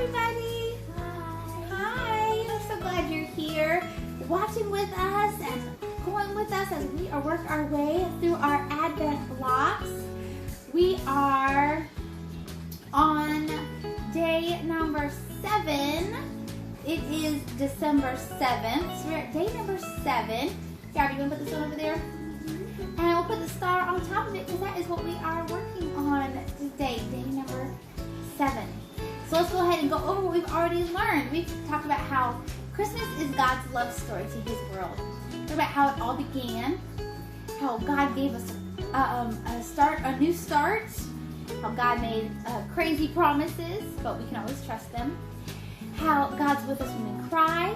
everybody. Hi. I'm so glad you're here watching with us and going with us as we work our way through our Advent blocks. We are on day number 7. It is December 7th. So we're at day number 7. Gabby, you want to put this one over there? And we'll put the star on top of it because that is what we are working on today, day number 7. So let's go ahead and go over what we've already learned. We've talked about how Christmas is God's love story to His world. Talked about how it all began, how God gave us a new start, how God made crazy promises, but we can always trust them. How God's with us when we cry,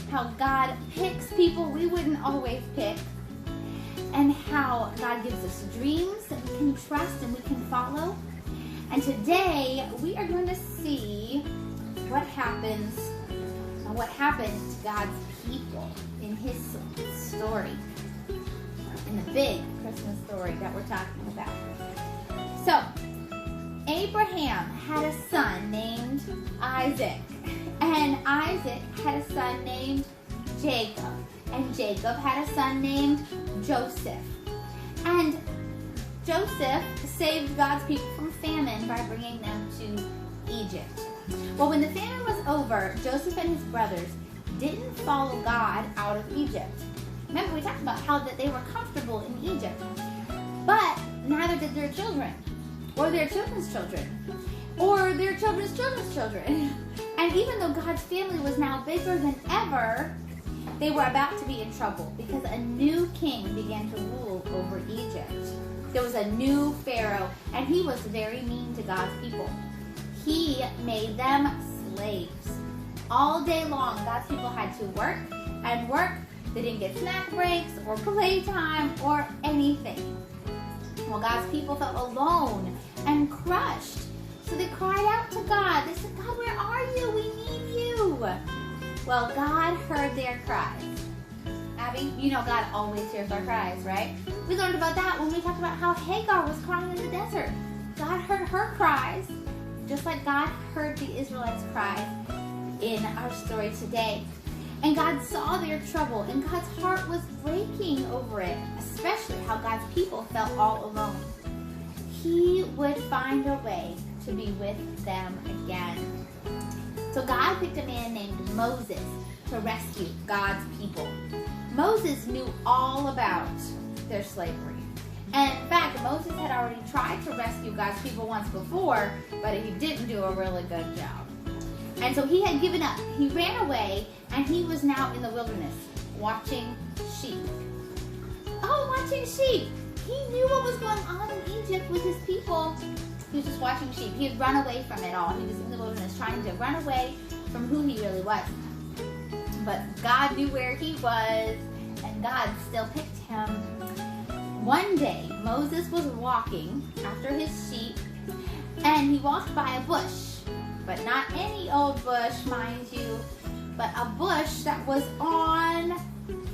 how God picks people we wouldn't always pick, and how God gives us dreams that we can trust and we can follow. And today we are going to see what happened to God's people in His story, in the big Christmas story that we're talking about. So, Abraham had a son named Isaac, and Isaac had a son named Jacob, and Jacob had a son named Joseph. And Joseph saved God's people from famine by bringing them to Egypt. Well, when the famine was over, Joseph and his brothers didn't follow God out of Egypt. Remember, we talked about how that they were comfortable in Egypt, but neither did their children, or their children's children, or their children's children's children. And even though God's family was now bigger than ever, they were about to be in trouble because a new king began to rule over Egypt. There was a new Pharaoh, and he was very mean to God's people. He made them slaves. All day long, God's people had to work and work. They didn't get snack breaks or playtime or anything. Well, God's people felt alone and crushed. So they cried out to God. They said, God, where are you? We need you. Well, God heard their cries. Abby, you know God always hears our cries, right? We learned about that when we talked about how Hagar was crying in the desert. God heard her cries, just like God heard the Israelites' cries in our story today. And God saw their trouble, and God's heart was breaking over it, especially how God's people felt all alone. He would find a way to be with them again. So God picked a man named Moses to rescue God's people. Moses knew all about their slavery. And in fact, Moses had already tried to rescue God's people once before, but he didn't do a really good job. And so he had given up. He ran away, and he was now in the wilderness watching sheep. Oh, watching sheep. He knew what was going on in Egypt with his people. He was just watching sheep. He had run away from it all. He was in the wilderness trying to run away from who he really was. But God knew where he was, and God still picked him. One day, Moses was walking after his sheep, and he walked by a bush. But not any old bush, mind you, but a bush that was on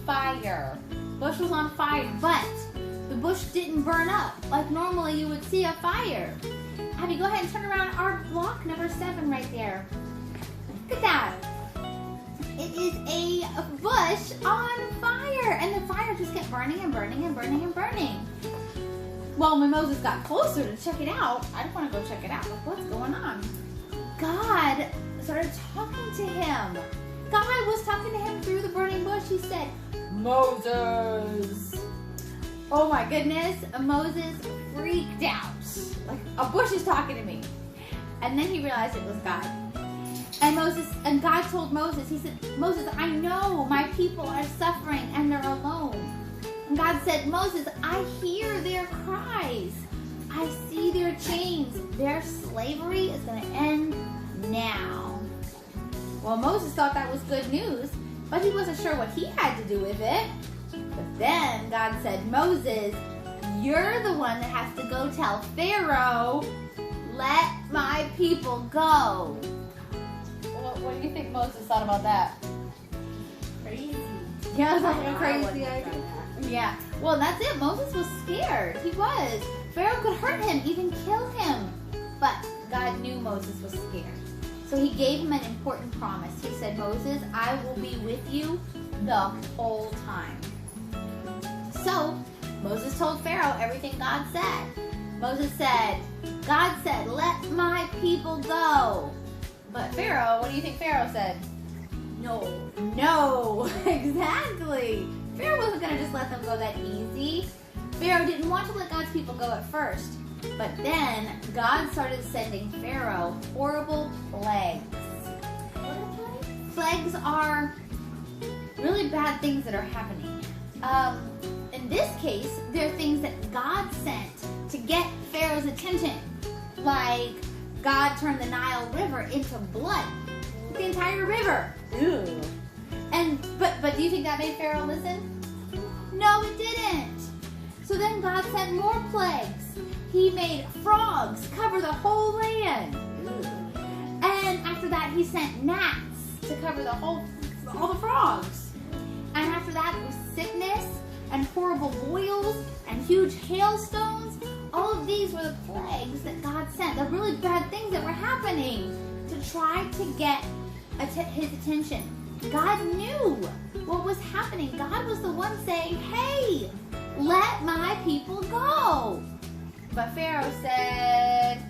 fire. The bush was on fire, but the bush didn't burn up like normally you would see a fire. Abby, go ahead and turn around our block number 7 right there. Look at that. It is a bush on fire, and the fire just kept burning and burning and burning and burning. Well, when Moses got closer to check it out, I just want to go check it out. Like, what's going on? God started talking to him. God was talking to him through the burning bush. He said, Moses. Oh my goodness, Moses freaked out. Like, a bush is talking to me. And then he realized it was God. And God told Moses, he said, Moses, I know my people are suffering and they're alone. And God said, Moses, I hear their cries. I see their chains. Their slavery is going to end now. Well, Moses thought that was good news, but he wasn't sure what he had to do with it. But then God said, Moses, you're the one that has to go tell Pharaoh, let my people go. What do you think Moses thought about that? Crazy. Yeah, it's like a crazy idea. Yeah. Well, that's it. Moses was scared. He was. Pharaoh could hurt him, even kill him. But God knew Moses was scared. So he gave him an important promise. He said, Moses, I will be with you the whole time. So Moses told Pharaoh everything God said. Moses said, God said, let my people go. But Pharaoh, what do you think Pharaoh said? No. No, exactly. Pharaoh wasn't going to just let them go that easy. Pharaoh didn't want to let God's people go at first. But then God started sending Pharaoh horrible plagues. What are plagues? Plagues are really bad things that are happening. In this case, they're things that God sent to get Pharaoh's attention. Like God turned the Nile River into blood. The entire river. Ew. But do you think that made Pharaoh listen? No, it didn't. So then God sent more plagues. He made frogs cover the whole land. Ew. And after that, he sent gnats to cover all the frogs. And after that, there was sickness and horrible boils and huge hailstones. All of these were the plagues that God sent. The really bad things that were happening to try to get his attention. God knew what was happening. God was the one saying, hey, let my people go. But Pharaoh said,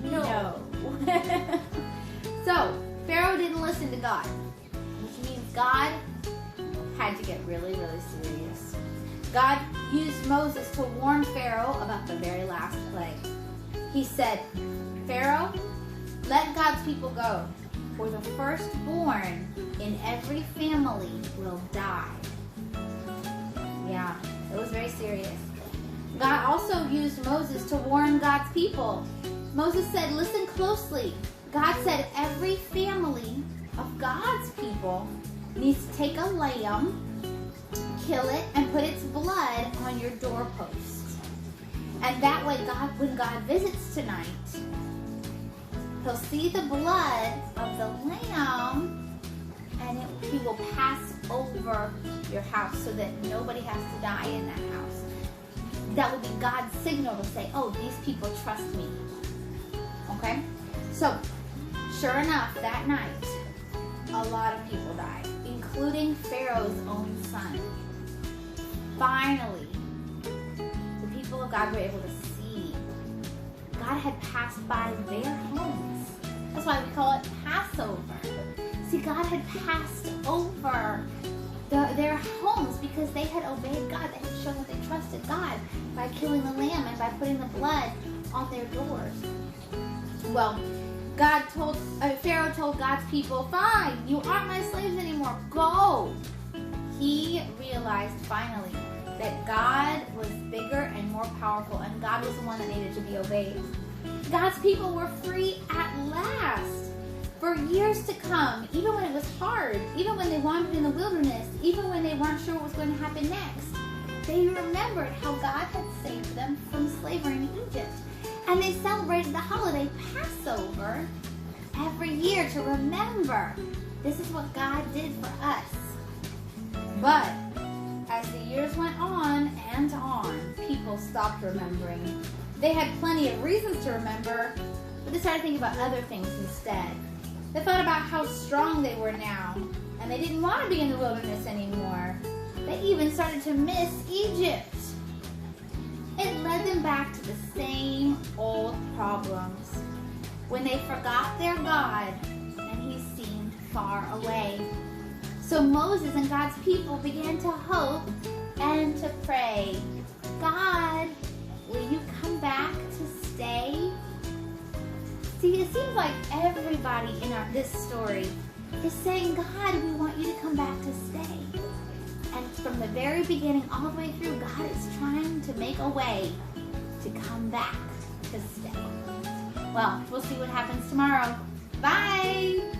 no. So, Pharaoh didn't listen to God, which means God had to get really, really serious. God used Moses to warn Pharaoh about the very last plague. He said, Pharaoh, let God's people go, for the firstborn in every family will die. Yeah, it was very serious. God also used Moses to warn God's people. Moses said, listen closely. God said every family of God's people needs to take a lamb, kill it, and put its blood on your doorpost. And that way, when God visits tonight, he'll see the blood of the lamb, and he will pass over your house so that nobody has to die in that house. That will be God's signal to say, oh, these people trust me. Okay? So, sure enough, that night, a lot of people died, including Pharaoh's own son. Finally, the people of God were able to see. God had passed by their homes. That's why we call it Passover. See, God had passed over their homes because they had obeyed God. They had shown that they trusted God by killing the lamb and by putting the blood on their doors. Well, Pharaoh told God's people, fine, you aren't my slaves anymore, go. He realized finally that God was bigger and more powerful, and God was the one that needed to be obeyed. God's people were free at last. For years to come, even when it was hard, even when they wandered in the wilderness, even when they weren't sure what was going to happen next, they remembered how God had saved them from slavery in Egypt. And they celebrated the holiday Passover every year to remember this is what God did for us. But as the years went on and on, people stopped remembering. They had plenty of reasons to remember, but they started thinking about other things instead. They thought about how strong they were now, and they didn't want to be in the wilderness anymore. They even started to miss Egypt. It led them back to the same old problems. When they forgot their God, and he seemed far away. So Moses and God's people began to hope and to pray. God, will you come back to stay? See, it seems like everybody in this story is saying, God, we want you to come back to stay. And from the very beginning all the way through, God is trying to make a way to come back to stay. Well, we'll see what happens tomorrow. Bye!